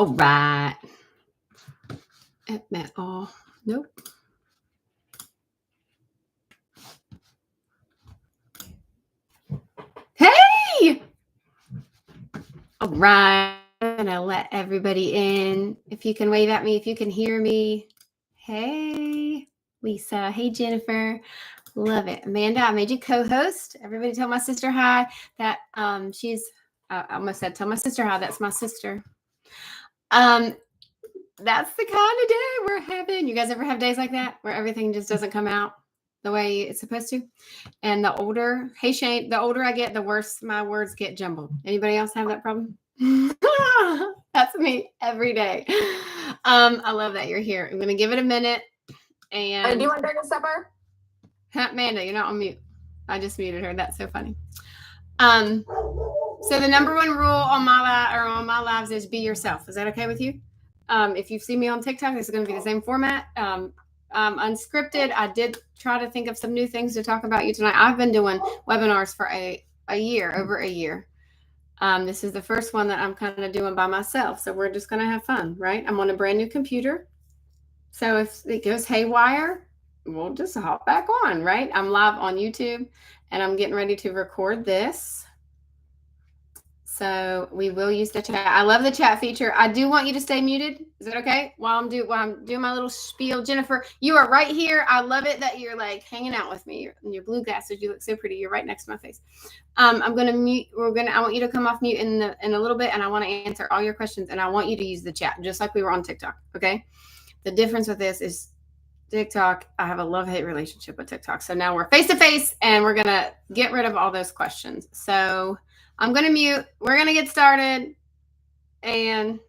All right. Oh, nope. Hey! All right. I'm going to let everybody in. If you can wave at me, if you can hear me. Hey, Lisa. Hey, Jennifer. Love it. Amanda, I made you co-host. Everybody tell my sister hi. That she's, I almost said tell my sister hi. That's my sister. That's the kind of day we're having. You guys ever have days like that where everything just doesn't come out the way it's supposed to? And the older, hey Shane, the older I get, the worse my words get jumbled. Anybody else have that problem? That's me every day. I love that you're here. I'm gonna give it a minute. And do you want to take a supper? Amanda, you're not on mute. I just muted her. That's so funny. So the number one rule on my lives is be yourself. Is that okay with you? If you've seen me on TikTok, this is going to be the same format. Unscripted. I did try to think of some new things to talk about you tonight. I've been doing webinars for a year, over a year. This is the first one that I'm kind of doing by myself. So we're just going to have fun, right? I'm on a brand new computer. So if it goes haywire, we'll just hop back on, right? I'm live on YouTube and I'm getting ready to record this. So we will use the chat. I love the chat feature. I do want you to stay muted. Is that okay? While I'm doing my little spiel. Jennifer, you are right here. I love it that you're like hanging out with me. Your blue glasses, you look so pretty. You're right next to my face. I'm gonna mute. I want you to come off mute in a little bit, and I want to answer all your questions. And I want you to use the chat just like we were on TikTok. Okay. The difference with this is TikTok, I have a love-hate relationship with TikTok. So now we're face-to-face, and we're gonna get rid of all those questions. So I'm going to mute. We're going to get started. And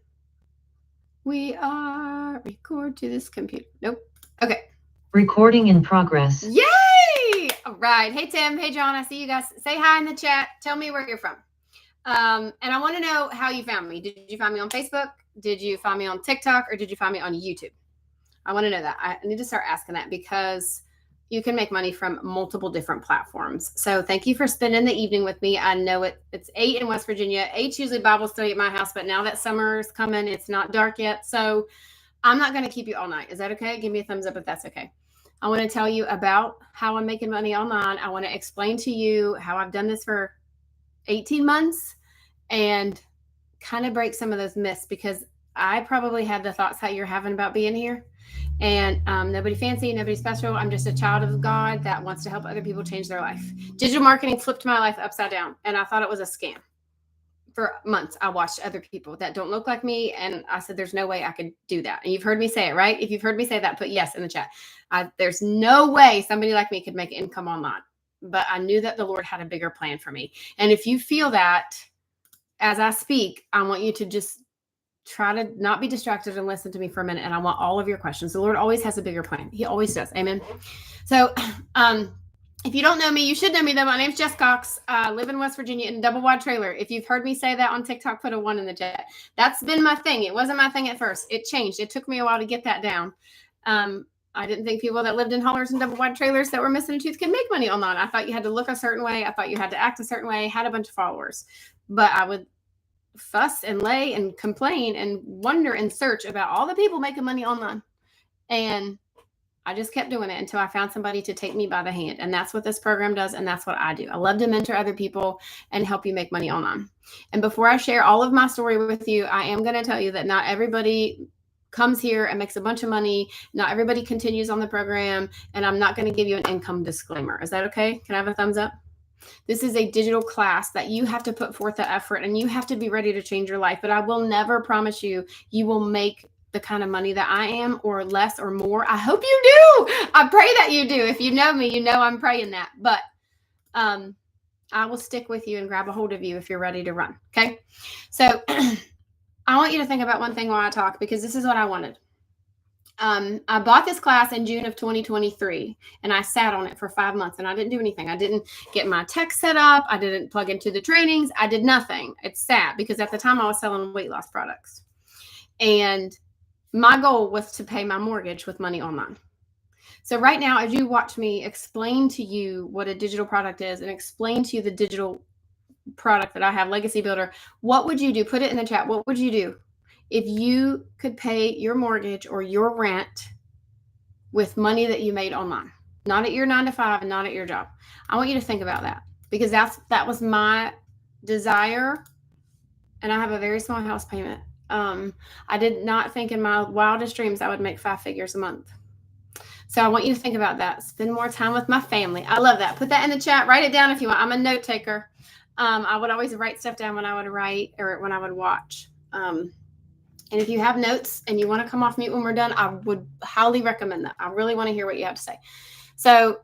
we are record to this computer. Nope. Okay. Recording in progress. Yay! All right. Hey, Tim. Hey, John. I see you guys. Say hi in the chat. Tell me where you're from. And I want to know how you found me. Did you find me on Facebook? Did you find me on TikTok? Or did you find me on YouTube? I want to know that. I need to start asking that because you can make money from multiple different platforms. So thank you for spending the evening with me. I know it's 8 in West Virginia. 8's usually Bible study at my house, but now that summer is coming, it's not dark yet. So I'm not going to keep you all night. Is that okay? Give me a thumbs up if that's okay. I want to tell you about how I'm making money online. I want to explain to you how I've done this for 18 months and kind of break some of those myths because I probably had the thoughts that you're having about being here. And nobody fancy, nobody special. I'm just a child of God that wants to help other people change their life. Digital marketing flipped my life upside down, and I thought it was a scam. For months, I watched other people that don't look like me, and I said, there's no way I could do that. And you've heard me say it, right? If you've heard me say that, put yes in the chat. There's no way somebody like me could make income online. But I knew that the Lord had a bigger plan for me. And if you feel that as I speak, I want you to just try to not be distracted and listen to me for a minute. And I want all of your questions. The Lord always has a bigger plan. He always does. Amen. So, if you don't know me, you should know me though. My name's Jess Cox. I live in West Virginia in a double wide trailer. If you've heard me say that on TikTok, put a 1 in the chat. That's been my thing. It wasn't my thing at first. It changed. It took me a while to get that down. I didn't think people that lived in haulers and double wide trailers that were missing a tooth could make money online. I thought you had to look a certain way. I thought you had to act a certain way, had a bunch of followers, but I would fuss and lay and complain and wonder and search about all the people making money online. And I just kept doing it until I found somebody to take me by the hand. And that's what this program does. And that's what I do. I love to mentor other people and help you make money online. And before I share all of my story with you, I am going to tell you that not everybody comes here and makes a bunch of money. Not everybody continues on the program. And I'm not going to give you an income disclaimer. Is that okay? Can I have a thumbs up? This is a digital class that you have to put forth the effort and you have to be ready to change your life. But I will never promise you will make the kind of money that I am or less or more. I hope you do. I pray that you do. If you know me, you know I'm praying that. But I will stick with you and grab a hold of you if you're ready to run. Okay. So I want you to think about one thing while I talk because this is what I wanted. I bought this class in June of 2023 and I sat on it for 5 months and I didn't do anything. I didn't get my tech set up. I didn't plug into the trainings. I did nothing. It sat because at the time I was selling weight loss products. And my goal was to pay my mortgage with money online. So right now, as you watch me explain to you what a digital product is and explain to you the digital product that I have, Legacy Builder, what would you do? Put it in the chat. What would you do if you could pay your mortgage or your rent with money that you made online, not at your 9 to 5 and not at your job. I want you to think about that, because that was my desire. And I have a very small house payment. I did not think in my wildest dreams I would make 5 figures a month. So I want you to think about that. Spend more time with my family. I love that. Put that in the chat. Write it down if you want. I'm a note taker. I would always write stuff down when I would write or when I would watch. And if you have notes and you want to come off mute when we're done, I would highly recommend that. I really want to hear what you have to say. So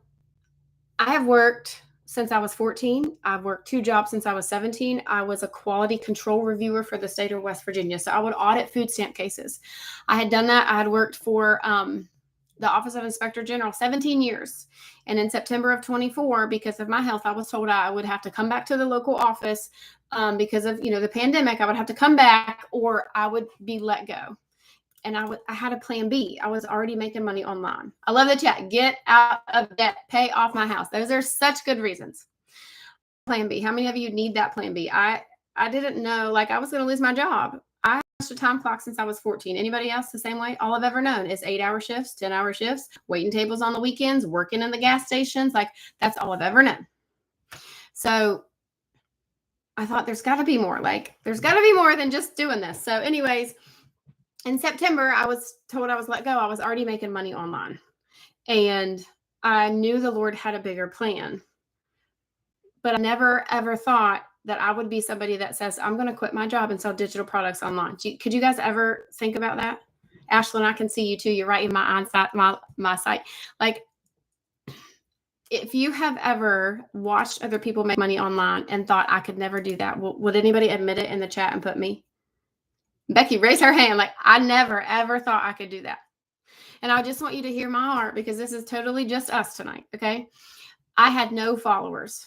I have worked since I was 14. I've worked 2 jobs since I was 17. I was a quality control reviewer for the state of West Virginia. So I would audit food stamp cases. I had done that. I had worked for the Office of Inspector General 17 years. And in September of 24, because of my health, I was told I would have to come back to the local office because of, the pandemic. I would have to come back or I would be let go. And I had a plan B. I was already making money online. I love the chat. Get out of debt. Pay off my house. Those are such good reasons. Plan B. How many of you need that plan B? I didn't know, I was going to lose my job. I watched a time clock since I was 14. Anybody else the same way? All I've ever known is 8-hour shifts, 10-hour shifts, waiting tables on the weekends, working in the gas stations. That's all I've ever known. So I thought there's got to be more. There's got to be more than just doing this. So anyways, in September, I was told I was let go. I was already making money online. And I knew the Lord had a bigger plan. But I never, ever thought that I would be somebody that says, I'm going to quit my job and sell digital products online. Could you guys ever think about that? Ashlyn, I can see you too. You're right in my sight. If you have ever watched other people make money online and thought I could never do that, would anybody admit it in the chat and put me? Becky, raise her hand. I never, ever thought I could do that. And I just want you to hear my heart, because this is totally just us tonight. Okay. I had no followers.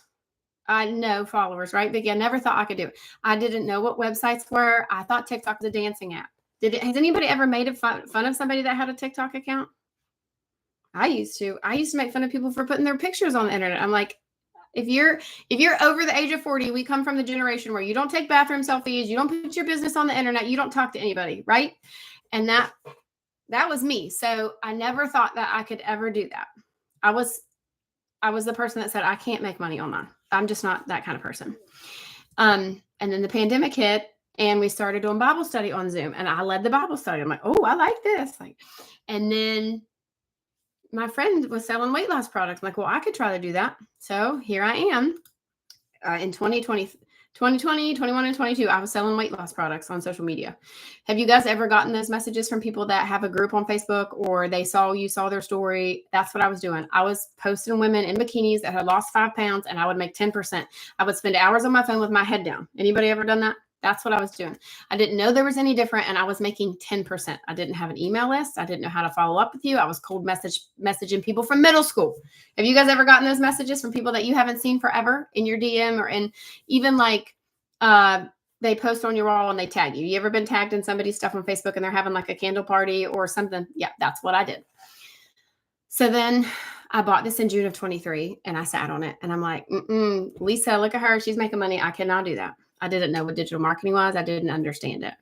Right, Becky? I never thought I could do it. I didn't know what websites were. I thought TikTok was a dancing app. Has anybody ever made fun of somebody that had a TikTok account? I used to make fun of people for putting their pictures on the internet. I'm like, if you're over the age of 40, we come from the generation where you don't take bathroom selfies, you don't put your business on the internet, you don't talk to anybody, right? And that was me. So I never thought that I could ever do that. I was the person that said, I can't make money online. I'm just not that kind of person. And then the pandemic hit and we started doing Bible study on Zoom, and I led the Bible study. I'm like, oh, I like this. And then my friend was selling weight loss products. I'm like, well, I could try to do that. So here I am in 2020, 21, and 22. I was selling weight loss products on social media. Have you guys ever gotten those messages from people that have a group on Facebook, or you saw their story? That's what I was doing. I was posting women in bikinis that had lost 5 pounds, and I would make 10%. I would spend hours on my phone with my head down. Anybody ever done that? That's what I was doing. I didn't know there was any different, and I was making 10%. I didn't have an email list. I didn't know how to follow up with you. I was cold messaging people from middle school. Have you guys ever gotten those messages from people that you haven't seen forever in your DM, or in even they post on your wall and they tag you? You ever been tagged in somebody's stuff on Facebook and they're having a candle party or something? Yeah, that's what I did. So then I bought this in June of 23 and I sat on it and I'm like, Lisa, look at her. She's making money. I cannot do that. I didn't know what digital marketing was. I didn't understand it.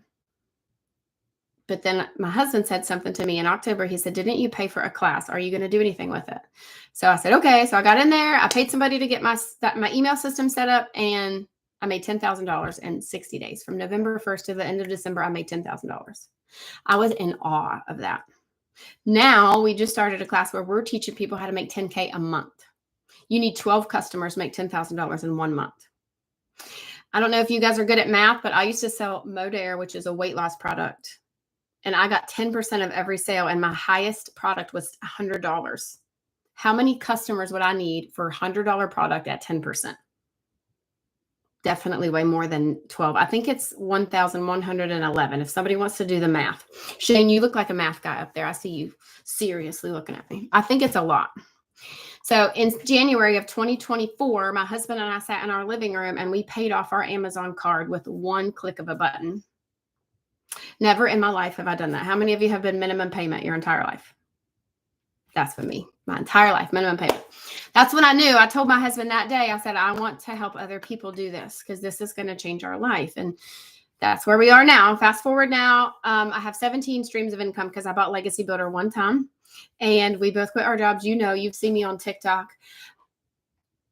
But then my husband said something to me in October. He said, didn't you pay for a class? Are you going to do anything with it? So I said, okay. So I got in there. I paid somebody to get my email system set up, and I made $10,000 in 60 days. From November 1st to the end of December, I made $10,000. I was in awe of that. Now we just started a class where we're teaching people how to make $10K a month. You need 12 customers to make $10,000 in 1 month. I don't know if you guys are good at math, but I used to sell Modere, which is a weight loss product. And I got 10% of every sale, and my highest product was $100. How many customers would I need for a $100 product at 10%? Definitely way more than 12. I think it's 1,111 if somebody wants to do the math. Shane, you look like a math guy up there. I see you seriously looking at me. I think it's a lot. So in January of 2024, my husband and I sat in our living room and we paid off our Amazon card with one click of a button. Never in my life have I done that. How many of you have been minimum payment your entire life? That's for me, my entire life, minimum payment. That's when I knew. I told my husband that day, I said, I want to help other people do this because this is going to change our life. And that's where we are now. Fast forward now. I have 17 streams of income because I bought Legacy Builder one time and we both quit our jobs. You know, you've seen me on TikTok.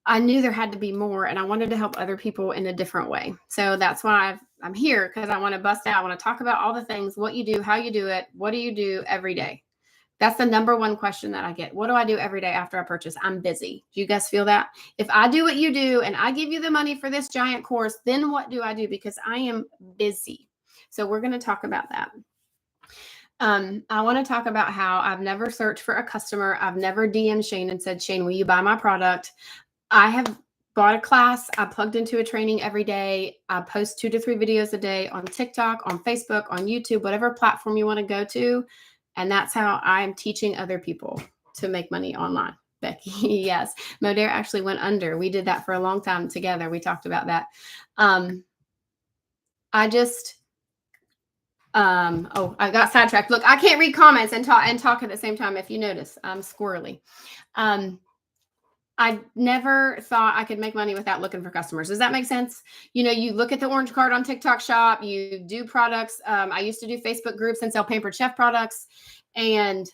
I knew there had to be more and I wanted to help other people in a different way. So that's why I'm here, because I want to bust out. I want to talk about all the things, what you do, how you do it. What do you do every day? That's the number one question that I get. What do I do every day after I purchase? I'm busy. Do you guys feel that? If I do what you do and I give you the money for this giant course, then what do I do? Because I am busy. So we're going to talk about that. I want to talk about how I've never searched for a customer. I've never DM'd Shane and said, Shane, will you buy my product? I have bought a class. I plugged into a training every day. I post 2 to 3 videos a day on TikTok, on Facebook, on YouTube, whatever platform you want to go to. And that's how I'm teaching other people to make money online. Becky, yes. Modere actually went under. We did that for a long time together. We talked about that. I got sidetracked. Look, I can't read comments and talk at the same time. If you notice, I'm squirrely. I never thought I could make money without looking for customers. Does that make sense? You know, you look at the orange card on TikTok Shop, you do products. I used to do Facebook groups and sell Pampered Chef products. And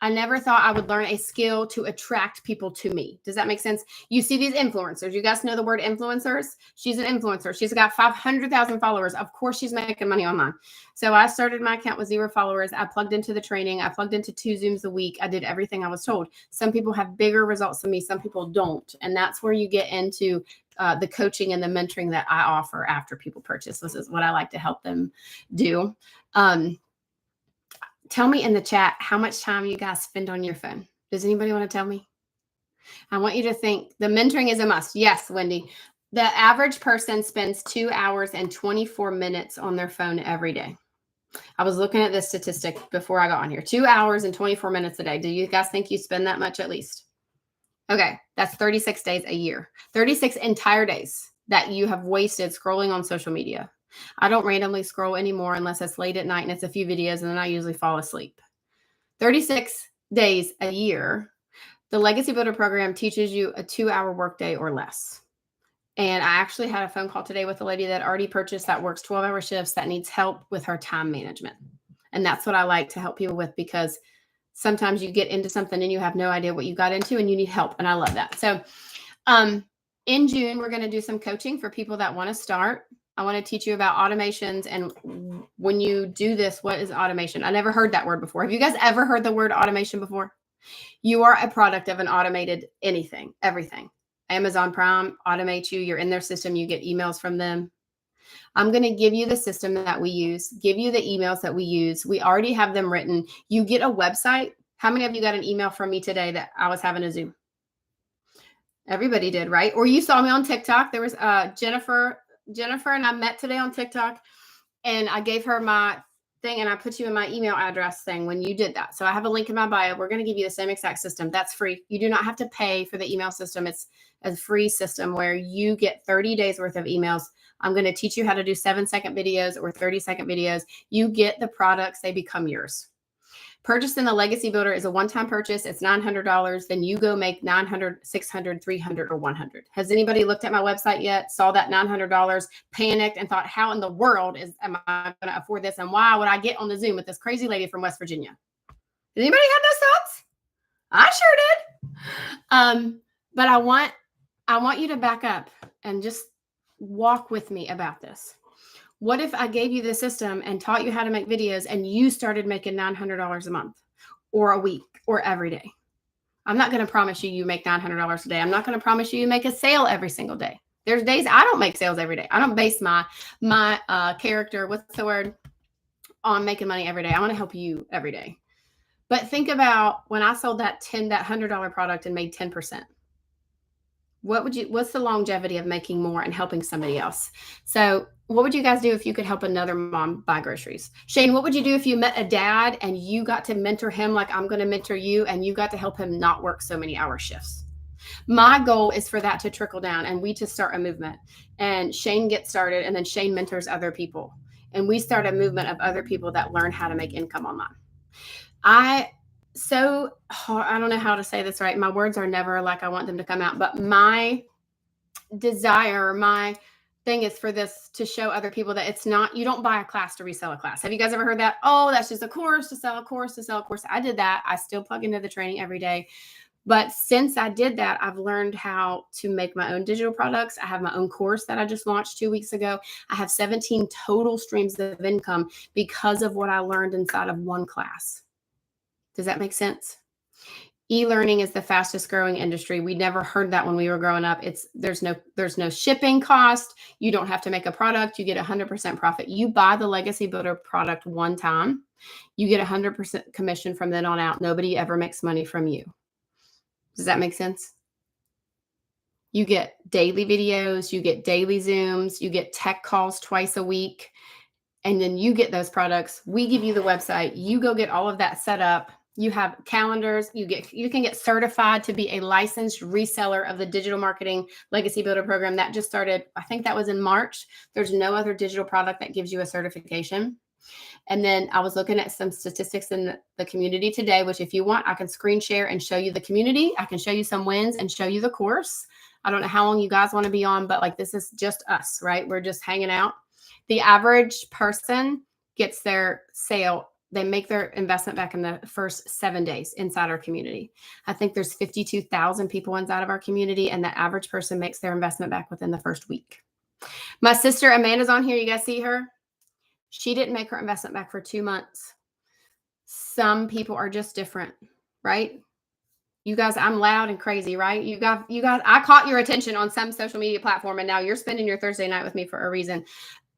I never thought I would learn a skill to attract people to me. Does that make sense? You see these influencers. You guys know the word influencers? She's an influencer. She's got 500,000 followers. Of course, she's making money online. So I started my account with 0 followers. I plugged into the training. I plugged into 2 Zooms a week. I did everything I was told. Some people have bigger results than me. Some people don't. And that's where you get into the coaching and the mentoring that I offer after people purchase. This is what I like to help them do. Tell me in the chat how much time you guys spend on your phone. Does anybody want to tell me? I want you to think the mentoring is a must. Yes, Wendy. The average person spends 2 hours and 24 minutes on their phone every day. I was looking at this statistic before I got on here. 2 hours and 24 minutes a day. Do you guys think you spend that much at least? Okay, that's 36 days a year. 36 entire days that you have wasted scrolling on social media. I don't randomly scroll anymore unless it's late at night and it's a few videos and then I usually fall asleep. 36 days a year. The Legacy Builder program teaches you a 2-hour workday or less. And I actually had a phone call today with a lady that already purchased that works 12-hour shifts that needs help with her time management. And that's what I like to help people with, because sometimes you get into something and you have no idea what you got into and you need help. And I love that. So in June, we're going to do some coaching for people that want to start. I want to teach you about automations. And when you do this, what is automation? I never heard that word before. Have you guys ever heard the word automation before? You are a product of an automated anything, everything. Amazon Prime automates you. You're in their system. You get emails from them. I'm going to give you the system that we use, give you the emails that we use. We already have them written. You get a website. How many of you got an email from me today that I was having a Zoom? Everybody did, right? Or you saw me on TikTok. There was Jennifer and I met today on TikTok, and I gave her my thing and I put you in my email address thing when you did that. So I have a link in my bio. We're going to give you the same exact system. That's free. You do not have to pay for the email system. It's a free system where you get 30 days worth of emails. I'm going to teach you how to do 7-second videos or 30-second videos. You get the products, they become yours. Purchasing the Legacy Builder is a one-time purchase. It's $900. Then you go make $900, $600, $300, or $100. Has anybody looked at my website yet? Saw that $900, panicked, and thought, how in the world am I going to afford this? And why would I get on the Zoom with this crazy lady from West Virginia? Did anybody have those thoughts? I sure did. But I want you to back up and just walk with me about this. What if I gave you the system and taught you how to make videos and you started making $900 a month or a week or every day? I'm not going to promise you make $900 a day. I'm not going to promise you make a sale every single day. There's days I don't make sales every day. I don't base my character, what's the word, on making money every day. I want to help you every day. But think about when I sold that $100 product and made 10%. What's the longevity of making more and helping somebody else? So what would you guys do if you could help another mom buy groceries? Shane, what would you do if you met a dad and you got to mentor him like I'm going to mentor you, and you got to help him not work so many hour shifts? My goal is for that to trickle down and we to start a movement, and Shane gets started and then Shane mentors other people, and we start a movement of other people that learn how to make income online. I don't know how to say this right. My words are never like I want them to come out, but my desire, my thing is for this to show other people that it's not, you don't buy a class to resell a class. Have you guys ever heard that? Oh, that's just a course to sell a course to sell a course. I did that. I still plug into the training every day. But since I did that, I've learned how to make my own digital products. I have my own course that I just launched 2 weeks ago. I have 17 total streams of income because of what I learned inside of one class. Does that make sense? E-learning is the fastest growing industry. We never heard that when we were growing up. There's no shipping cost. You don't have to make a product. You get 100% profit. You buy the Legacy Builder product one time, you get 100% commission from then on out. Nobody ever makes money from you. Does that make sense? You get daily videos, you get daily Zooms, you get tech calls twice a week, and then you get those products. We give you the website. You go get all of that set up. You have calendars. You can get certified to be a licensed reseller of the Digital Marketing Legacy Builder program. That just started, I think that was in March. There's no other digital product that gives you a certification. And then I was looking at some statistics in the community today, which if you want, I can screen share and show you the community. I can show you some wins and show you the course. I don't know how long you guys want to be on, but like this is just us, right? We're just hanging out. The average person gets their sale. They make their investment back in the first 7 days inside our community. I think there's 52,000 people inside of our community, and the average person makes their investment back within the first week. My sister Amanda's on here. You guys see her? She didn't make her investment back for 2 months. Some people are just different, right? You guys, I'm loud and crazy, right? You guys, I caught your attention on some social media platform, and now you're spending your Thursday night with me for a reason.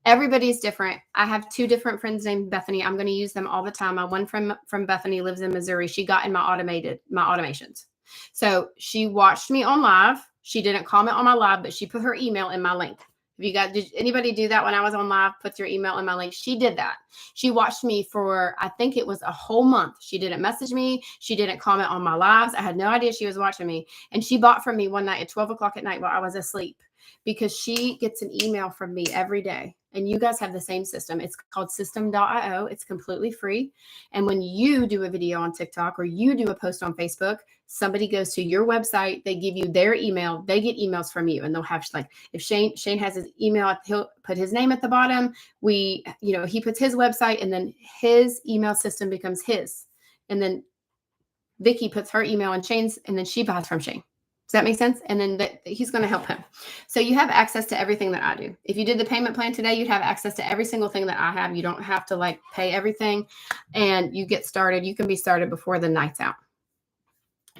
Everybody's different. I have 2 different friends named Bethany. I'm going to use them all the time. My one friend from Bethany lives in Missouri. She got in my automations. So she watched me on live. She didn't comment on my live, but she put her email in my link. Did anybody do that when I was on live? Put your email in my link. She did that. She watched me for, I think it was a whole month. She didn't message me. She didn't comment on my lives. I had no idea she was watching me. And she bought from me one night at 12 o'clock at night while I was asleep, because she gets an email from me every day. And you guys have the same system. It's called System.io. It's completely free. And when you do a video on TikTok or you do a post on Facebook, somebody goes to your website, they give you their email, they get emails from you, and they'll have, like, if Shane has his email, he'll put his name at the bottom. He puts his website, and then his email system becomes his. And then Vicky puts her email in Shane's, and then she buys from Shane. Does that make sense? And then he's going to help him. So you have access to everything that I do. If you did the payment plan today, you'd have access to every single thing that I have. You don't have to pay everything, and you get started. You can be started before the night's out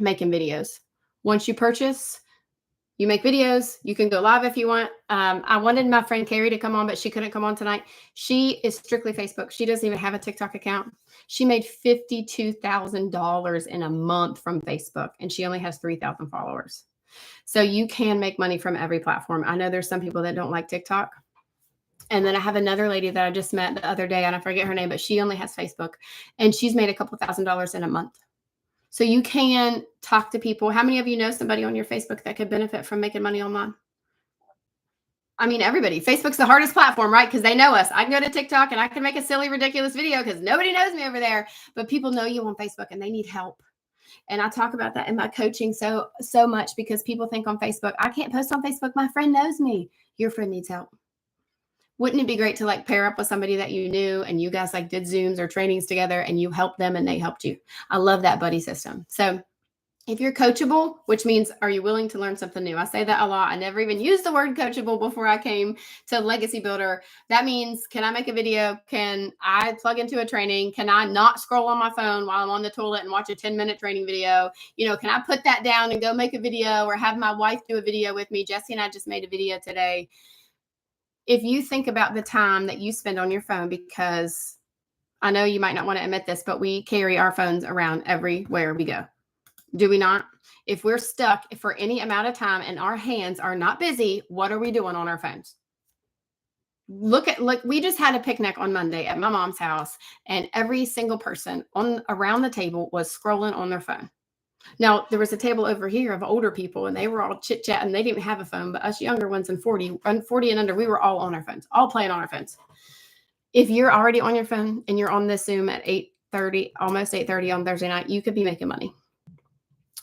making videos. Once you purchase, you make videos. You can go live if you want. I wanted my friend Carrie to come on, but she couldn't come on tonight. She is strictly Facebook. She doesn't even have a TikTok account. She made $52,000 in a month from Facebook, and she only has 3,000 followers. So you can make money from every platform. I know there's some people that don't like TikTok. And then I have another lady that I just met the other day, and I forget her name, but she only has Facebook, and she's made a couple $1,000s in a month. So you can talk to people. How many of you know somebody on your Facebook that could benefit from making money online? I mean, everybody. Facebook's the hardest platform, right? Because they know us. I can go to TikTok and I can make a silly, ridiculous video because nobody knows me over there. But people know you on Facebook and they need help. And I talk about that in my coaching so much, because people think on Facebook, I can't post on Facebook. My friend knows me. Your friend needs help. Wouldn't it be great to pair up with somebody that you knew and you guys did Zooms or trainings together and you helped them and they helped you? I love that buddy system. So if you're coachable, which means, are you willing to learn something new? I say that a lot. I never even used the word coachable before I came to Legacy Builder. That means, can I make a video? Can I plug into a training? Can I not scroll on my phone while I'm on the toilet and watch a 10-minute training video? Can I put that down and go make a video, or have my wife do a video with me? Jesse and I just made a video today. If you think about the time that you spend on your phone, because I know you might not want to admit this, but we carry our phones around everywhere we go. Do we not? If we're stuck for any amount of time and our hands are not busy, what are we doing on our phones? Look, we just had a picnic on Monday at my mom's house, and every single person around the table was scrolling on their phone. Now, there was a table over here of older people, and they were all chit-chatting. They didn't have a phone, but us younger ones and 40 and under, we were all on our phones, all playing on our phones. If you're already on your phone and you're on this Zoom at 8:30, almost 8:30 on Thursday night, you could be making money.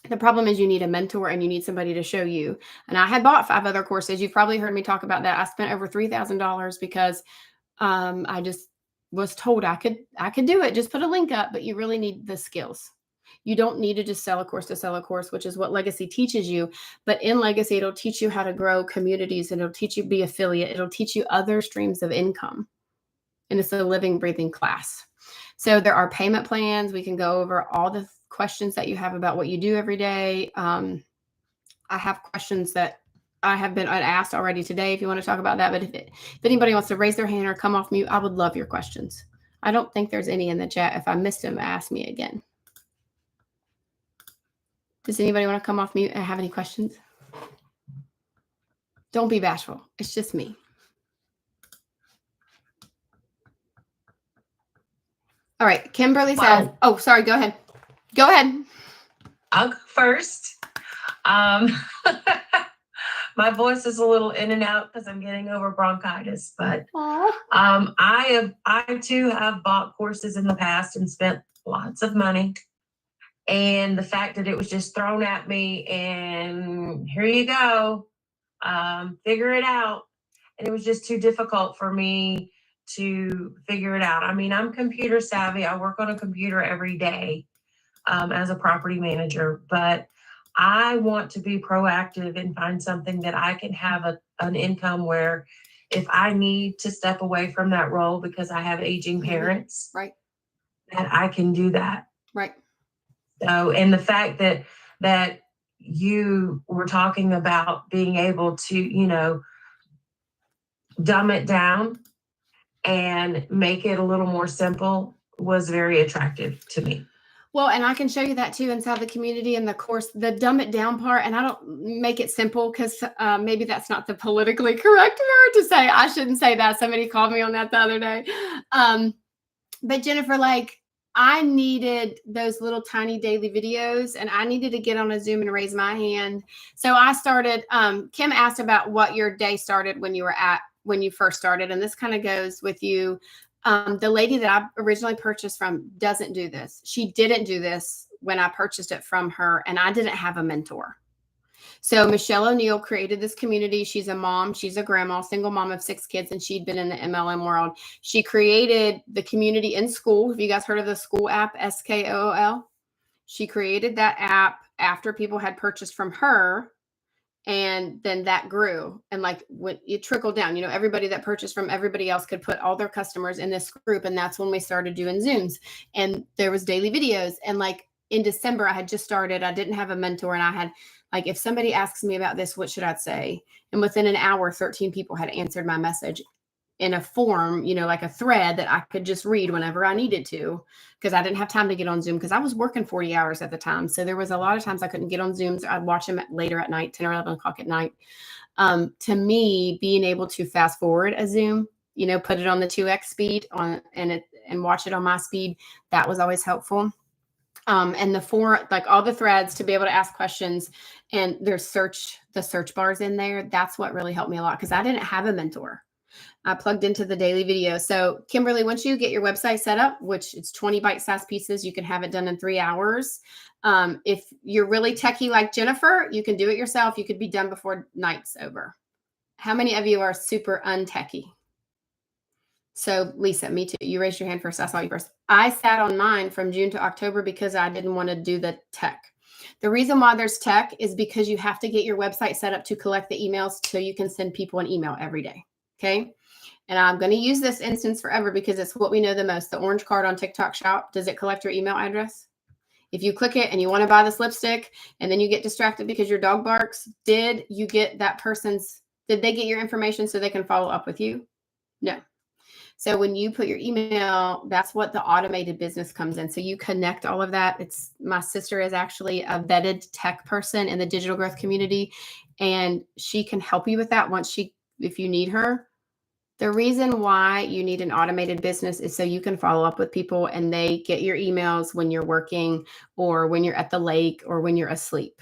The problem is you need a mentor and you need somebody to show you. And I had bought 5 other courses. You've probably heard me talk about that. I spent over $3,000 because I just was told I could do it. Just put a link up, but you really need the skills. You don't need to just sell a course to sell a course, which is what Legacy teaches you. But in Legacy, it'll teach you how to grow communities, and it'll teach you to be affiliate. It'll teach you other streams of income. And it's a living, breathing class. So there are payment plans. We can go over all the questions that you have about what you do every day. I have questions that I have been asked already today if you want to talk about that. But if anybody wants to raise their hand or come off mute, I would love your questions. I don't think there's any in the chat. If I missed them, ask me again. Does anybody want to come off mute and have any questions? Don't be bashful. It's just me. All right. Kimberly says, oh, sorry. Go ahead. Go ahead. I'll go first. My voice is a little in and out because I'm getting over bronchitis, but I too have bought courses in the past and spent lots of money. And the fact that it was just thrown at me and here you go, figure it out. And it was just too difficult for me to figure it out. I mean, I'm computer savvy. I work on a computer every day as a property manager, but I want to be proactive and find something that I can have an income where if I need to step away from that role because I have aging parents, right, that I can do that. Right. So, and the fact that you were talking about being able to, dumb it down and make it a little more simple was very attractive to me. Well, and I can show you that too inside the community and the course, the dumb it down part. And I don't make it simple because maybe that's not the politically correct word to say. I shouldn't say that. Somebody called me on that the other day. But Jennifer, like, I needed those little tiny daily videos and I needed to get on a Zoom and raise my hand. So I started, Kim asked about what your day started when you first started. And this kind of goes with you. The lady that I originally purchased from doesn't do this. She didn't do this when I purchased it from her, and I didn't have a mentor. So Michelle O'Neill created this community. She's a mom. She's a grandma, single mom of 6 kids, and she'd been in the MLM world. She created the community in school. Have you guys heard of the school app, SKOOL? She created that app after people had purchased from her. And then that grew. And like when it trickled down, everybody that purchased from everybody else could put all their customers in this group. And that's when we started doing Zooms. And there was daily videos. And like in December, I had just started. I didn't have a mentor. And I had like, if somebody asks me about this, what should I say? And within an hour, 13 people had answered my message in a form, like a thread that I could just read whenever I needed to, because I didn't have time to get on Zoom because I was working 40 hours at the time. So there was a lot of times I couldn't get on Zooms. I'd watch them later at night, 10 or 11 o'clock at night. To me, being able to fast forward a Zoom, put it on the 2x speed and watch it on my speed, that was always helpful. And all the threads to be able to ask questions, and there's the search bars in there. That's what really helped me a lot because I didn't have a mentor. I plugged into the daily video. So Kimberly, once you get your website set up, which it's 20 bite-sized pieces, you can have it done in 3 hours. If you're really techie like Jennifer, you can do it yourself. You could be done before night's over. How many of you are super untechie? So Lisa, me too. You raised your hand first. I saw you first. I sat on mine from June to October because I didn't want to do the tech. The reason why there's tech is because you have to get your website set up to collect the emails so you can send people an email every day. Okay. And I'm going to use this instance forever because it's what we know the most. The orange card on TikTok Shop, does it collect your email address? If you click it and you want to buy this lipstick and then you get distracted because your dog barks, did they get your information so they can follow up with you? No. So when you put your email, that's what the automated business comes in. So you connect all of that. My sister is actually a vetted tech person in the digital growth community, and she can help you with that if you need her. The reason why you need an automated business is so you can follow up with people and they get your emails when you're working or when you're at the lake or when you're asleep.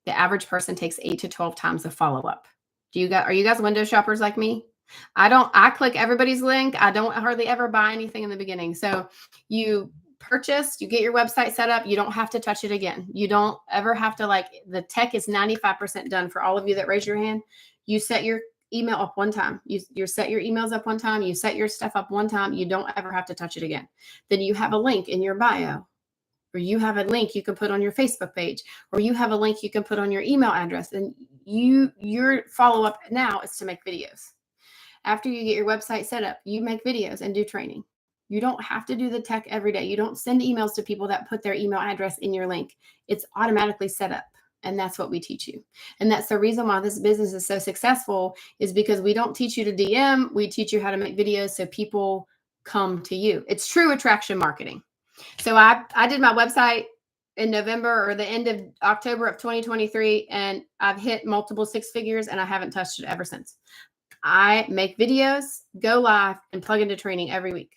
The average person takes 8 to 12 times to follow up. Are you guys window shoppers like me? I click everybody's link. I don't hardly ever buy anything in the beginning. So you purchased, you get your website set up, you don't have to touch it again. You don't ever have to, like, the tech is 95% done for all of you that raise your hand. You set your email up one time. You set your emails up one time. You set your stuff up one time. You don't ever have to touch it again. Then you have a link in your bio, or you have a link you can put on your Facebook page, or you have a link you can put on your email address. And your follow-up now is to make videos. After you get your website set up, you make videos and do training. You don't have to do the tech every day. You don't send emails to people that put their email address in your link. It's automatically set up. And that's what we teach you. And that's the reason why this business is so successful, is because we don't teach you to DM. We teach you how to make videos so people come to you. It's true attraction marketing. So I did my website in November or the end of October of 2023, and I've hit multiple six figures, and I haven't touched it ever since. I make videos, go live, and plug into training every week.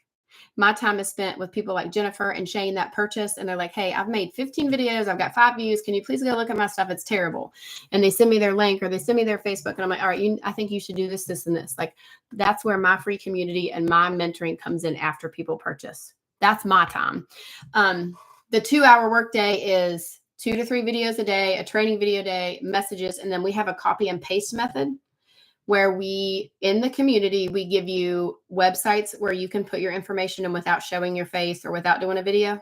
My time is spent with people like Jennifer and Shane that purchase, and they're like, hey, I've made 15 videos. I've got 5 views. Can you please go look at my stuff? It's terrible. And they send me their link, or they send me their Facebook, and I'm like, all right, I think you should do this, this, and this. Like, that's where my free community and my mentoring comes in after people purchase. That's my time. The 2-hour workday is 2 to 3 videos a day, a training video a day, messages, and then we have a copy and paste method where in the community, we give you websites where you can put your information in without showing your face or without doing a video.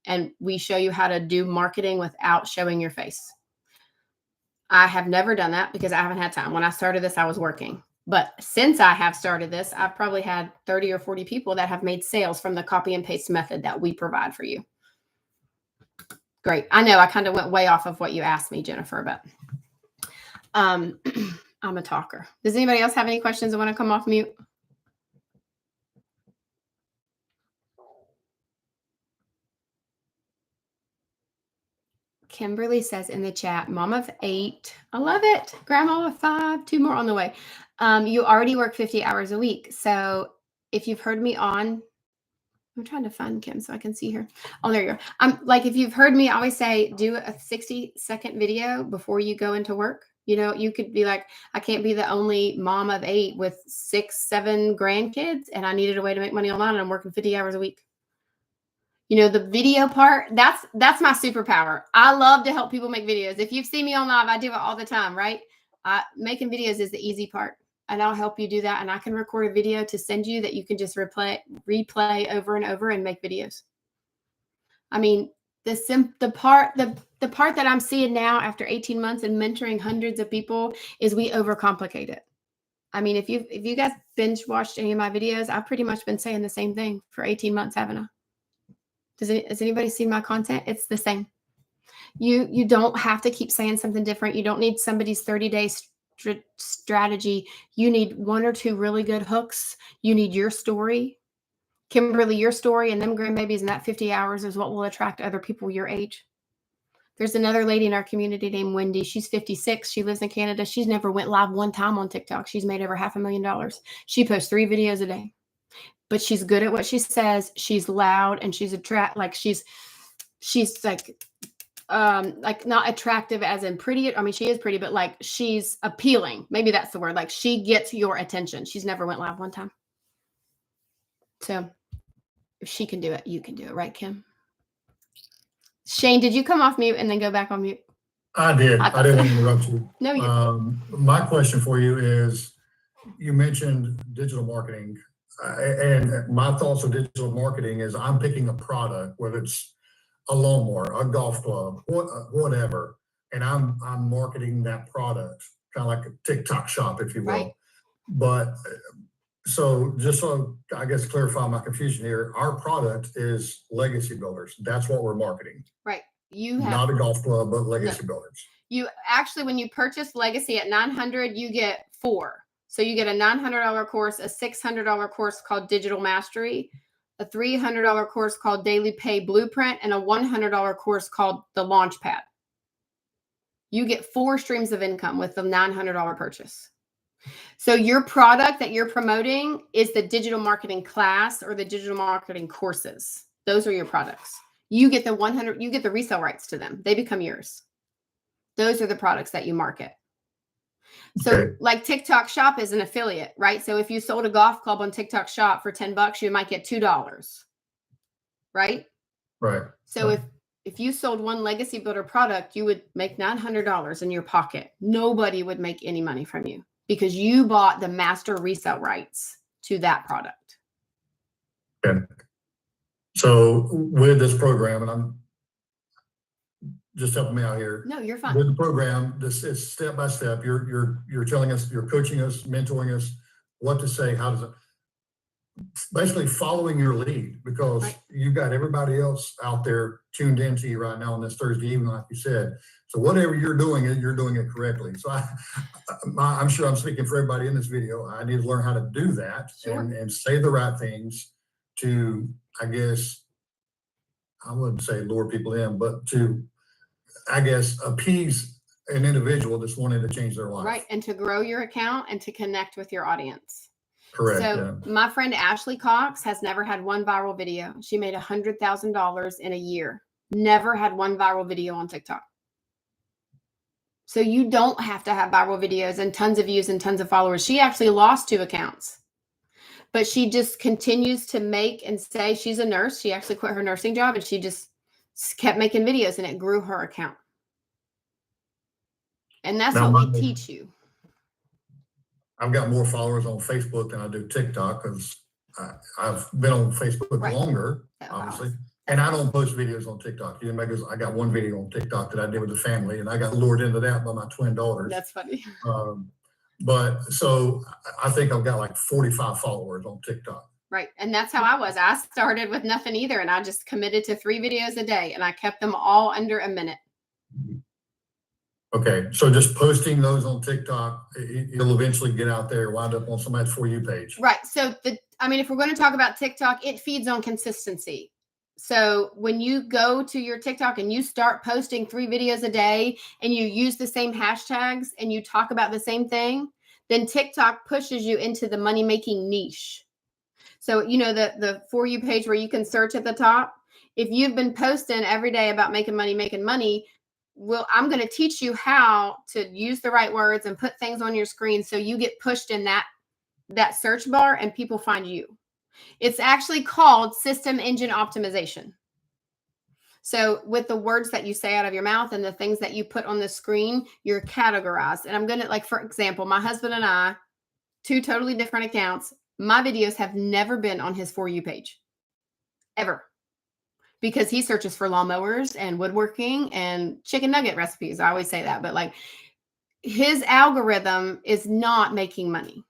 And we show you how to do marketing without showing your face. I have never done that because I haven't had time. When I started this, I was working. But since I have started this, I've probably had 30 or 40 people that have made sales from the copy and paste method that we provide for you. Great. I know I kind of went way off of what you asked me, Jennifer, but I'm a talker. Does anybody else have any questions that want to come off mute? Kimberly says in the chat, mom of 8. I love it. Grandma of 5, 2 more on the way. You already work 50 hours a week. So if you've heard me on, I'm trying to find Kim so I can see her. Oh, there you go. Like, if you've heard me, I always say, do a 60-second video before you go into work. You know, you could be like, I can't be the only mom of 8 with 6, 7 grandkids, and I needed a way to make money online, and I'm working 50 hours a week. You know, the video part, that's my superpower. I love to help people make videos. If you've seen me on live, I do it all the time, right? Making videos is the easy part, and I'll help you do that. And I can record a video to send you that you can just replay over and over and make videos. I mean, the part that I'm seeing now after 18 months and mentoring hundreds of people is we overcomplicate it. I mean, if you guys binge watched any of my videos, I've pretty much been saying the same thing for 18 months, haven't I? Has anybody seen my content? It's the same. You don't have to keep saying something different. You don't need somebody's 30-day strategy. You need 1 or 2 really good hooks. You need your story. Kimberly, your story and them grandbabies and that 50 hours is what will attract other people your age. There's another lady in our community named Wendy. She's 56. She lives in Canada. She's never went live one time on TikTok. She's made over $500,000. She posts 3 videos a day, but she's good at what she says. She's loud and she's she's like not attractive as in pretty. I mean, she is pretty, but like she's appealing. Maybe that's the word. Like, she gets your attention. She's never went live one time. So if she can do it, you can do it, right, Kim? Shane, did you come off mute and then go back on mute? I did. I didn't want to interrupt you. No, you. My question for you is, you mentioned digital marketing, and my thoughts of digital marketing is I'm picking a product, whether it's a lawnmower, a golf club, whatever, and I'm marketing that product, kind of like a TikTok shop, if you will. Right. But so just so I guess clarify my confusion here, our product is Legacy Builders. That's what we're marketing. Right. You have Not a golf club, but Legacy Builders. You actually, when you purchase Legacy at $900, you get 4. So you get a $900 course, a $600 course called Digital Mastery, a $300 course called Daily Pay Blueprint, and a $100 course called the Launchpad. You get 4 streams of income with the $900 purchase. So your product that you're promoting is the digital marketing class or the digital marketing courses. Those are your products. You get you get the resale rights to them. They become yours. Those are the products that you market. So Okay. Like TikTok Shop is an affiliate, right? So if you sold a golf club on TikTok Shop for $10, you might get $2, right? Right. So Right. if you sold one Legacy Builder product, you would make $900 in your pocket. Nobody would make any money from you because you bought the master resale rights to that product. Okay. So with this program, and I'm just helping me out here. No, you're fine. With the program, this is step by step. You're telling us, you're coaching us, mentoring us, what to say, how does it, basically following your lead, because Right. you've got everybody else out there tuned into you right now on this Thursday evening, like you said. So whatever you're doing it correctly. So I'm sure I'm speaking for everybody in this video. I need to learn how to do that. Sure. And say the right things to, I guess, I wouldn't say lure people in, but to, I guess, appease an individual that's wanting to change their life. Right. And to grow your account and to connect with your audience. Correct. So my friend Ashley Cox has never had one viral video. She made $100,000 in a year. Never had one viral video on TikTok. So you don't have to have viral videos and tons of views and tons of followers. She actually lost 2 accounts, but she just continues to make and say she's a nurse. She actually quit her nursing job and she just kept making videos and it grew her account. And that's Now, what we teach you. I've got more followers on Facebook than I do TikTok because I've been on Facebook Right. longer, Wow. obviously. And I don't post videos on TikTok. Because I got one video on TikTok that I did with the family, and I got lured into that by my twin daughters. That's funny. But so I think I've got like 45 followers on TikTok. Right. And that's how I was. I started with nothing either. And I just committed to 3 videos a day and I kept them all under a minute. Okay. So just posting those on TikTok, you'll eventually get out there, wind up on somebody's For You page. Right. So if we're going to talk about TikTok, it feeds on consistency. So when you go to your TikTok and you start posting 3 videos a day and you use the same hashtags and you talk about the same thing, then TikTok pushes you into the money-making niche. So, the For You page where you can search at the top, if you've been posting every day about making money, well, I'm going to teach you how to use the right words and put things on your screen so you get pushed in that search bar and people find you. It's actually called system engine optimization. So with the words that you say out of your mouth and the things that you put on the screen, you're categorized. And I'm going to, for example, my husband and I, 2 totally different accounts. My videos have never been on his For You page, ever. Because he searches for lawnmowers and woodworking and chicken nugget recipes. I always say that, but his algorithm is not making money.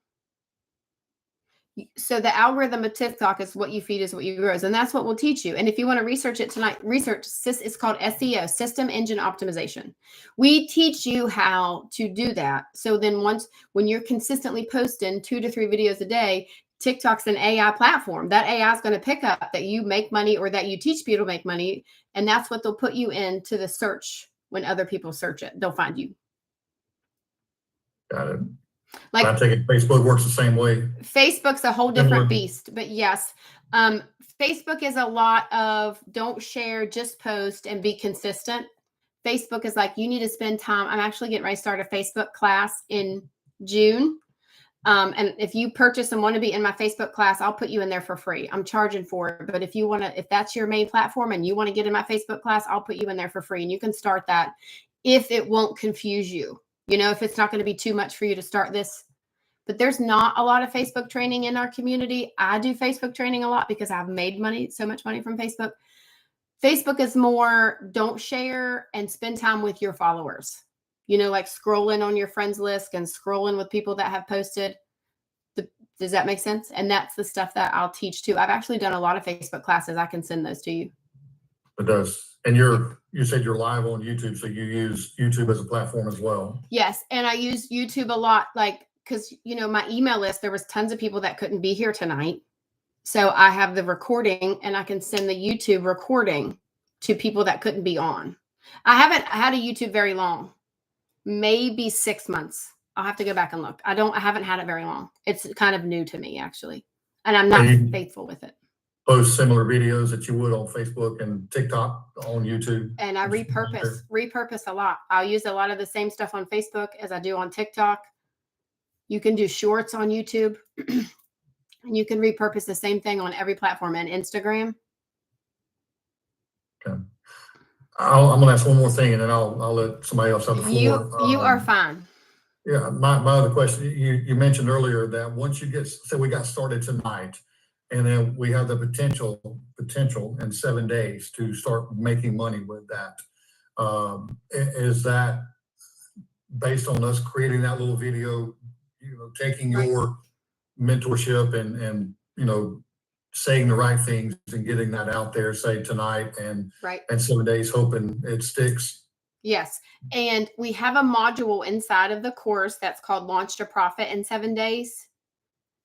So the algorithm of TikTok is what you feed is what you grow. And that's what we'll teach you. And if you want to research it tonight, it's called SEO, System Engine Optimization. We teach you how to do that. So then when you're consistently posting 2 to 3 videos a day, TikTok's an AI platform. That AI is going to pick up that you make money or that you teach people to make money. And that's what they'll put you into the search when other people search it. They'll find you. Got it. I take it Facebook works the same way. Facebook's a whole different beast, but yes. Facebook is a lot of don't share, just post and be consistent. Facebook is you need to spend time. I'm actually getting ready to start a Facebook class in June. And if you purchase and want to be in my Facebook class, I'll put you in there for free. I'm charging for it. But if that's your main platform and you want to get in my Facebook class, I'll put you in there for free. And you can start that if it won't confuse you. If it's not going to be too much for you to start this. But there's not a lot of Facebook training in our community. I do Facebook training a lot because I've made so much money from Facebook. Facebook is more don't share and spend time with your followers. Scrolling on your friends list and scrolling with people that have posted. Does that make sense? And that's the stuff that I'll teach too. I've actually done a lot of Facebook classes. I can send those to you. It does. And you said you're live on YouTube, so you use YouTube as a platform as well. Yes. And I use YouTube a lot, because, my email list, there was tons of people that couldn't be here tonight. So I have the recording and I can send the YouTube recording to people that couldn't be on. I haven't had a YouTube very long, maybe 6 months. I'll have to go back and look. I haven't had it very long. It's kind of new to me actually. And I'm not faithful with it. Post similar videos that you would on Facebook and TikTok on YouTube. And I repurpose a lot. I'll use a lot of the same stuff on Facebook as I do on TikTok. You can do shorts on YouTube and you can repurpose the same thing on every platform and Instagram. I'm gonna ask one more thing and then I'll let somebody else have the You floor. are fine. Yeah, my other question, you mentioned earlier that once you get, say we got started tonight, and then we have the potential in 7 days to start making money with that. Is that based on us creating that little video, taking Right. your mentorship and saying the right things and getting that out there, say tonight and Right. 7 days, hoping it sticks? Yes. And we have a module inside of the course that's called Launch to Profit in 7 days.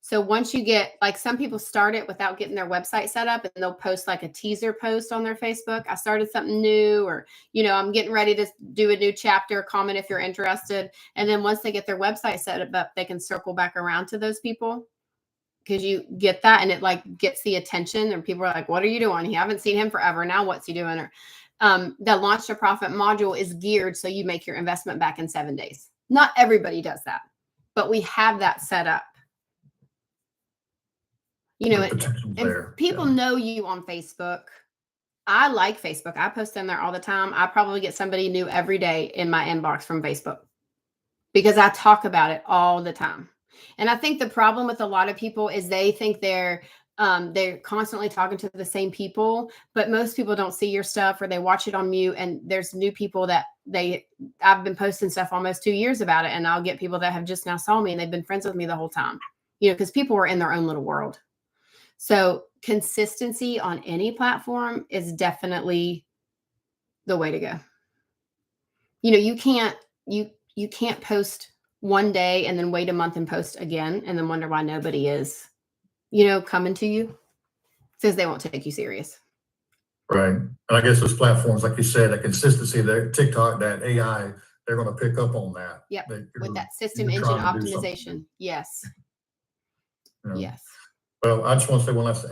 So once you get, like, some people start it without getting their website set up and they'll post like a teaser post on their Facebook. I started something new, or, I'm getting ready to do a new chapter, comment if you're interested. And then once they get their website set up, they can circle back around to those people, because you get that and it like gets the attention and people are like, what are you doing? You haven't seen him forever. Now what's he doing? Or the Launch to Profit module is geared so you make your investment back in 7 days. Not everybody does that, but we have that set up. And people know you on Facebook. I like Facebook. I post in there all the time. I probably get somebody new every day in my inbox from Facebook because I talk about it all the time. And I think the problem with a lot of people is they think they're constantly talking to the same people, but most people don't see your stuff or they watch it on mute. And there's new people that I've been posting stuff almost 2 years about it. And I'll get people that have just now saw me and they've been friends with me the whole time, because people are in their own little world. So consistency on any platform is definitely the way to go. You can't post one day and then wait a month and post again and then wonder why nobody is, coming to you, because they won't take you serious. Right. And I guess those platforms, like you said, that consistency, that TikTok, that AI, they're going to pick up on that. Yep. With that system engine optimization. Yes. Yes. Well, I just want to say one last,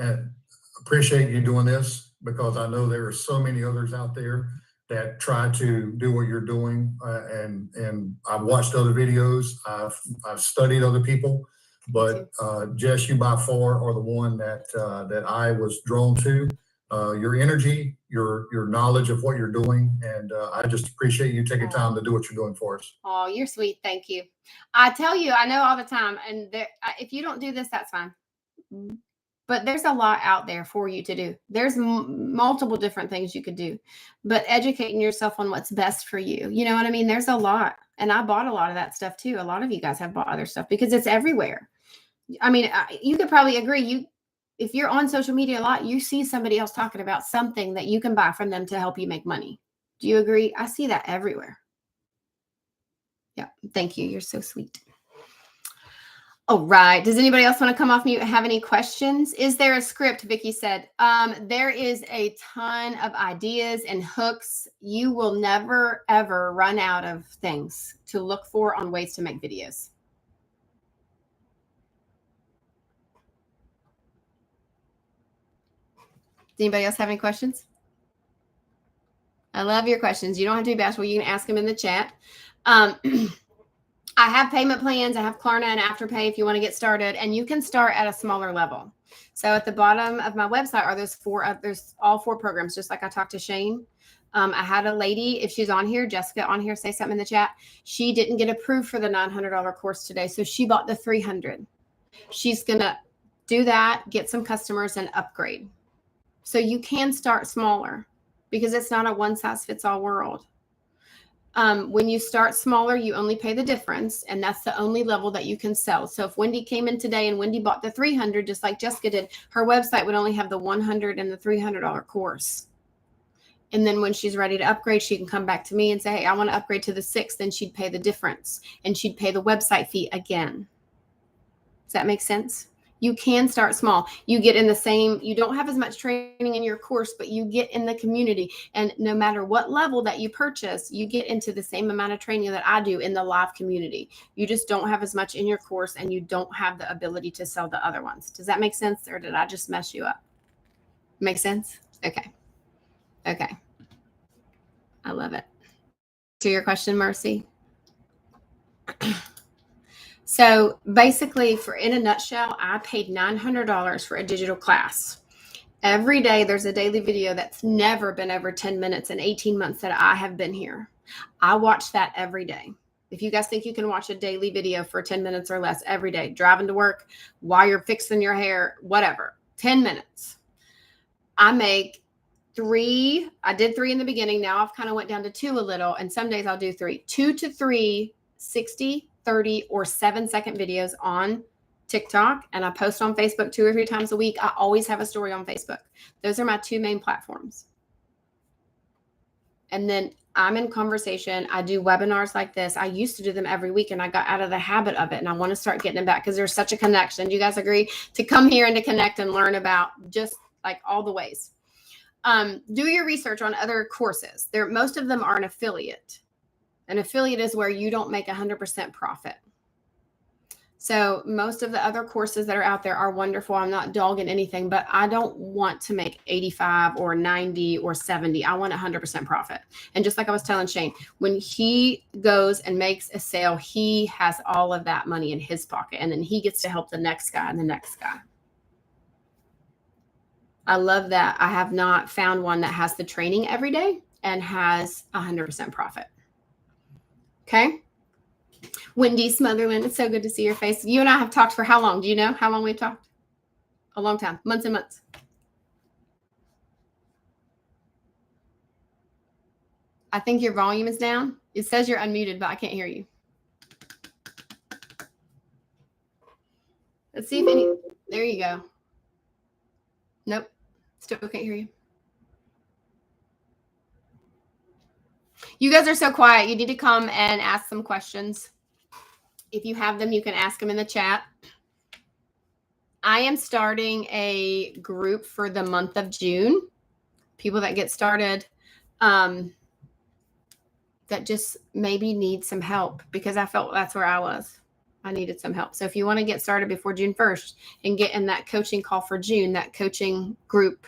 appreciate you doing this, because I know there are so many others out there that try to do what you're doing. And I've watched other videos. I've studied other people, but Jess, you by far are the one that I was drawn to. Your energy, your knowledge of what you're doing, and I just appreciate you taking time to do what you're doing for us. Oh, you're sweet. Thank you. I tell you, I know all the time, and if you don't do this, that's fine. But there's a lot out there for you to do. There's multiple different things you could do, but educating yourself on what's best for you. You know what I mean? There's a lot. And I bought a lot of that stuff too. A lot of you guys have bought other stuff because it's everywhere. I mean, you could probably agree. If you're on social media a lot, you see somebody else talking about something that you can buy from them to help you make money. Do you agree? I see that everywhere. Yeah. Thank you. You're so sweet. All right. Does anybody else want to come off mute and have any questions? Is there a script? Vicky said, there is a ton of ideas and hooks. You will never, ever run out of things to look for on ways to make videos. Does anybody else have any questions? I love your questions. You don't have to be bashful. You can ask them in the chat. I have payment plans. I have Klarna and Afterpay if you want to get started, and you can start at a smaller level. So at the bottom of my website are there's all 4 programs, just like I talked to Shane. I had a lady, if she's on here, Jessica on here, say something in the chat. She didn't get approved for the $900 course today, so she bought the $300. She's going to do that, get some customers, and upgrade. So you can start smaller because it's not a one-size-fits-all world. When you start smaller, you only pay the difference, and that's the only level that you can sell. So if Wendy came in today and Wendy bought the $300, just like Jessica did, her website would only have the $100 and the $300 course. And then when she's ready to upgrade, she can come back to me and say, hey, I want to upgrade to the 6. Then she'd pay the difference, and she'd pay the website fee again. Does that make sense? You can start small. You get in you don't have as much training in your course, but you get in the community. And no matter what level that you purchase, you get into the same amount of training that I do in the live community. You just don't have as much in your course, and you don't have the ability to sell the other ones. Does that make sense? Or did I just mess you up? Make sense? Okay. Okay. I love it. To your question, Mercy. So basically, in a nutshell, I paid $900 for a digital class. Every day there's a daily video that's never been over 10 minutes in 18 months that I have been here. I watch that every day. If you guys think you can watch a daily video for 10 minutes or less every day, driving to work, while you're fixing your hair, whatever, 10 minutes. I make 3. I did 3 in the beginning. Now I've kind of went down to 2 a little. And some days I'll do 3. 2 to 3, 60, 30, or 7-second videos on TikTok. And I post on Facebook 2 or 3 times a week. I always have a story on Facebook. Those are my 2 main platforms. And then I'm in conversation. I do webinars like this. I used to do them every week and I got out of the habit of it. And I want to start getting it back because there's such a connection. Do you guys agree? To come here and to connect and learn about just like all the ways. Do your research on other courses. Most of them are an affiliate. An affiliate is where you don't make 100% profit. So most of the other courses that are out there are wonderful. I'm not dogging anything, but I don't want to make 85 or 90 or 70. I want 100% profit. And just like I was telling Shane, when he goes and makes a sale, he has all of that money in his pocket. And then he gets to help the next guy and the next guy. I love that. I have not found one that has the training every day and has 100% profit. Okay. Wendy Smotherland, it's so good to see your face. You and I have talked for how long? Do you know how long we've talked? A long time, months and months. I think your volume is down. It says you're unmuted, but I can't hear you. Let's see if any, there you go. Nope, still can't hear you. You guys are so quiet. You need to come and ask some questions. If you have them, you can ask them in the chat. I am starting a group for the month of June. People that get started that just maybe need some help because I felt that's where I was. I needed some help. So if you want to get started before June 1st and get in that coaching call for June, that coaching group,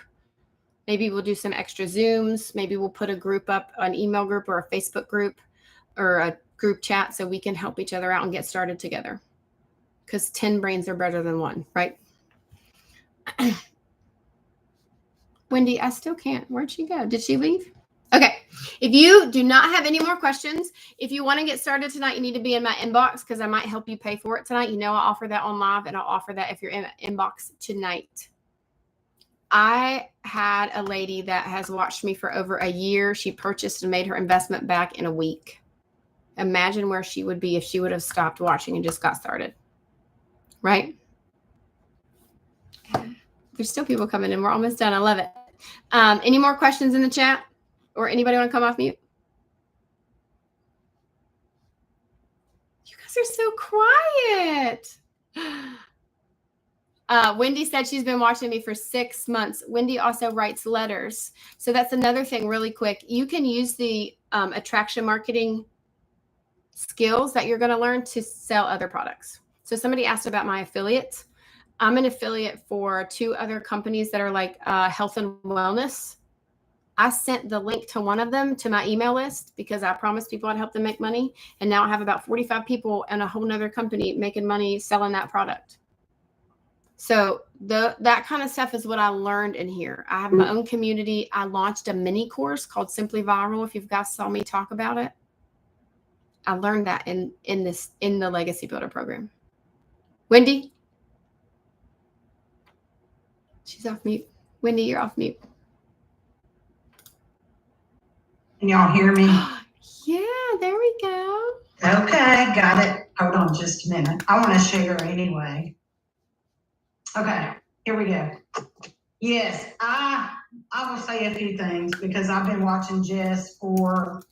maybe we'll do some extra Zooms. Maybe we'll put a group up, an email group or a Facebook group or a group chat so we can help each other out and get started together. Because 10 brains are better than 1, right? Wendy, I still can't. Where'd she go? Did she leave? Okay. If you do not have any more questions, if you want to get started tonight, you need to be in my inbox because I might help you pay for it tonight. You know, I'll offer that on live and I'll offer that if you're in my inbox tonight. I had a lady that has watched me for over a year. She purchased and made her investment back in a week. Imagine where she would be if she would have stopped watching and just got started. Right? There's still people coming in. We're almost done. I love it. Any more questions in the chat? Or anybody want to come off mute? You guys are so quiet. Wendy said she's been watching me for 6 months. Wendy also writes letters. So that's another thing really quick. You can use the attraction marketing skills that you're going to learn to sell other products. So somebody asked about my affiliates. I'm an affiliate for 2 other companies that are like health and wellness. I sent the link to one of them to my email list because I promised people I'd help them make money. And now I have about 45 people in a whole nother company making money selling that product. So that kind of stuff is what I learned in here. I have my own community. I launched a mini course called Simply Viral. If you guys saw me talk about it, I learned that in the Legacy Builder program. Wendy? She's off mute. Wendy, you're off mute. Can y'all hear me? Yeah, there we go. Okay, got it. Hold on just a minute. I want to share anyway. Okay, here we go. Yes, I will say a few things because I've been watching Jess for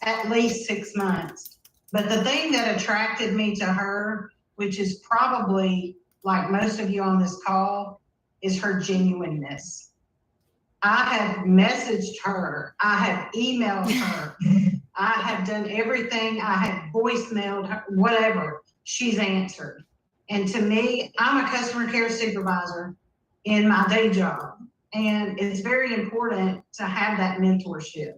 at least 6 months. But the thing that attracted me to her, which is probably like most of you on this call, is her genuineness. I have messaged her. I have emailed her. I have done everything. I have voicemailed her, whatever. She's answered. And to me, I'm a customer care supervisor in my day job. And it's very important to have that mentorship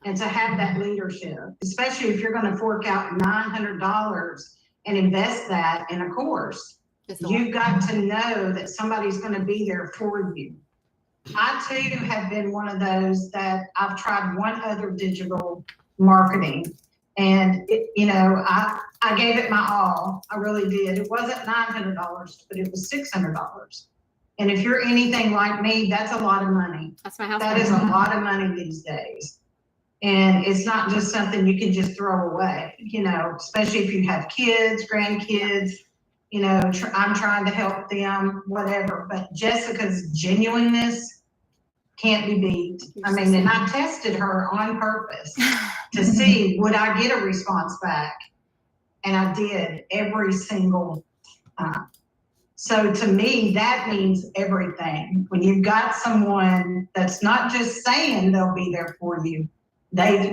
and to have that leadership, especially if you're going to fork out $900 and invest that in a course. You've got to know that somebody's going to be there for you. I too have been one of those that I've tried one other digital marketing. And I gave it my all. I really did. It wasn't $900, but it was $600. And if you're anything like me, that's a lot of money. That's my house. That is a lot of money these days. And it's not just something you can just throw away, especially if you have kids, grandkids, I'm trying to help them, whatever. But Jessica's genuineness can't be beat. I mean, and I tested her on purpose to see, would I get a response back? And I did every single time. So to me, that means everything. When you've got someone that's not just saying they'll be there for you,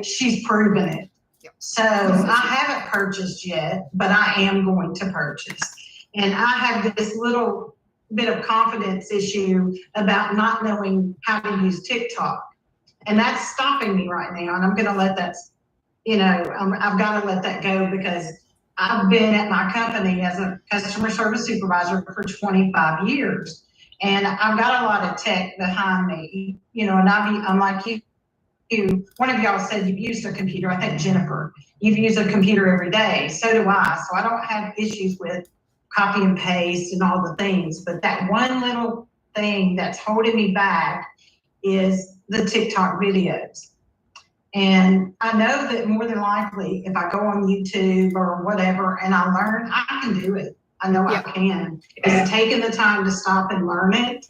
she's proven it. Yep. So I haven't purchased yet, but I am going to purchase. And I have this little bit of confidence issue about not knowing how to use TikTok. And that's stopping me right now. And I'm going to let that, I've got to let that go because I've been at my company as a customer service supervisor for 25 years. And I've got a lot of tech behind me, and I'm like you. One of y'all said you've used a computer. I think Jennifer, you've used a computer every day. So do I. So I don't have issues with copy and paste and all the things. But that one little thing that's holding me back is the TikTok videos. And I know that more than likely, if I go on YouTube or whatever and I learn, I can do it. I know I can. It's taking the time to stop and learn it,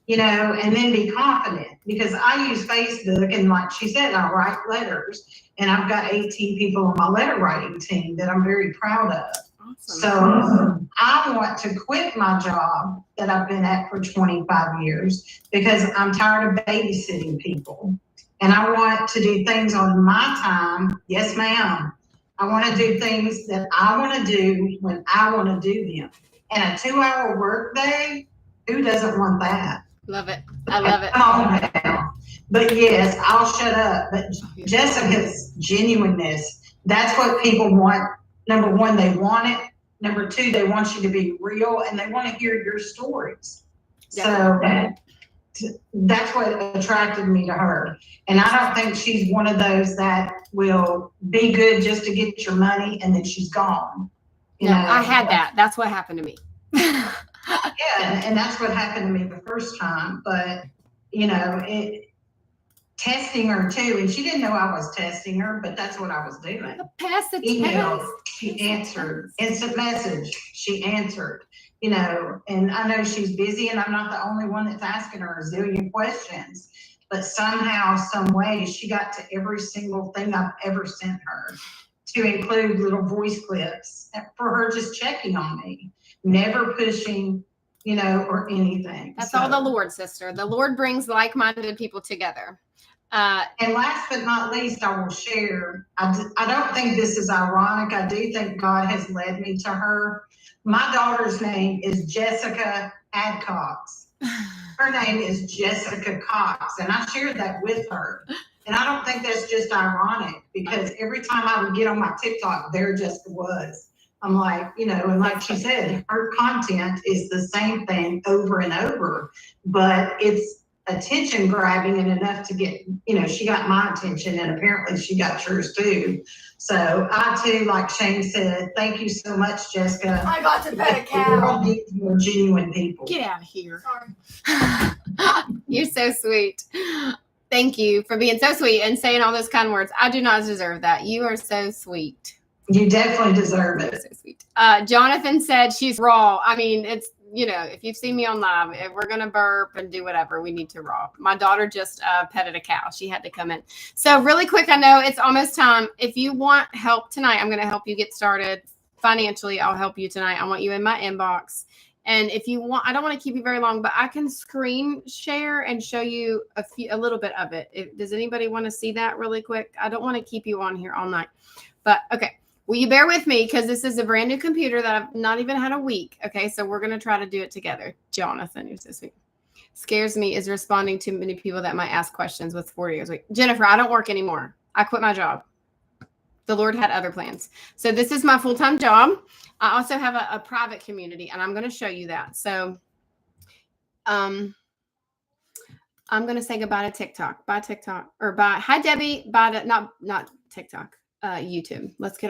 and then be confident. Because I use Facebook, and like she said, I write letters. And I've got 18 people on my letter writing team that I'm very proud of. Awesome. So I want to quit my job that I've been at for 25 years because I'm tired of babysitting people. And I want to do things on my time. Yes, ma'am. I want to do things that I want to do when I want to do them. And a 2-hour work day, who doesn't want that? Love it. I love it. Come on now. But yes, I'll shut up. But Jessica's genuineness, that's what people want. Number one, they want it. Number two, they want you to be real and they want to hear your stories. So that's what attracted me to her. And I don't think she's one of those that will be good just to get your money and then she's gone. I had that. That's what happened to me. Yeah, and that's what happened to me the first time. But, testing her too, and she didn't know I was testing her, but that's what I was doing. Pass the Email, test. she answered. Instant message, she answered. And I know she's busy, and I'm not the only one that's asking her a zillion questions. But somehow, some way, she got to every single thing I've ever sent her, to include little voice clips for her just checking on me, never pushing, or anything. That's all the Lord, sister. The Lord brings like-minded people together. And last but not least, I will share, I don't think this is ironic. I do think God has led me to her. My daughter's name is Jessica Adcox. Her name is Jessica Cox. And I shared that with her. And I don't think that's just ironic because every time I would get on my TikTok, there Jessica was. I'm like, and like she said, her content is the same thing over and over, but it's attention grabbing and enough to get, she got my attention and apparently she got yours too. So I too, like Shane said, thank you so much, Jessica. I got to pet a cow. You're genuine people. Get out of here. You're so sweet. Thank you for being so sweet and saying all those kind words. I do not deserve that. You are so sweet. You definitely deserve it. So sweet. Jonathan said she's raw. I mean, it's, if you've seen me on live, if we're going to burp and do whatever, we need to raw. My daughter just petted a cow. She had to come in. So really quick, I know it's almost time. If you want help tonight, I'm going to help you get started financially. I'll help you tonight. I want you in my inbox. And if you want, I don't want to keep you very long, but I can screen share and show you a little bit of it. Does anybody want to see that really quick? I don't want to keep you on here all night, but okay. Will you bear with me? Because this is a brand new computer that I've not even had a week. Okay, so we're going to try to do it together. Jonathan, you're so sweet. Scares me is responding to many people that might ask questions with 4 years. Wait, Jennifer, I don't work anymore. I quit my job. The Lord had other plans. So this is my full-time job. I also have a private community, and I'm going to show you that. So I'm going to say goodbye to TikTok. Bye TikTok, or bye. Hi Debbie. Bye to not TikTok. YouTube. Let's get off.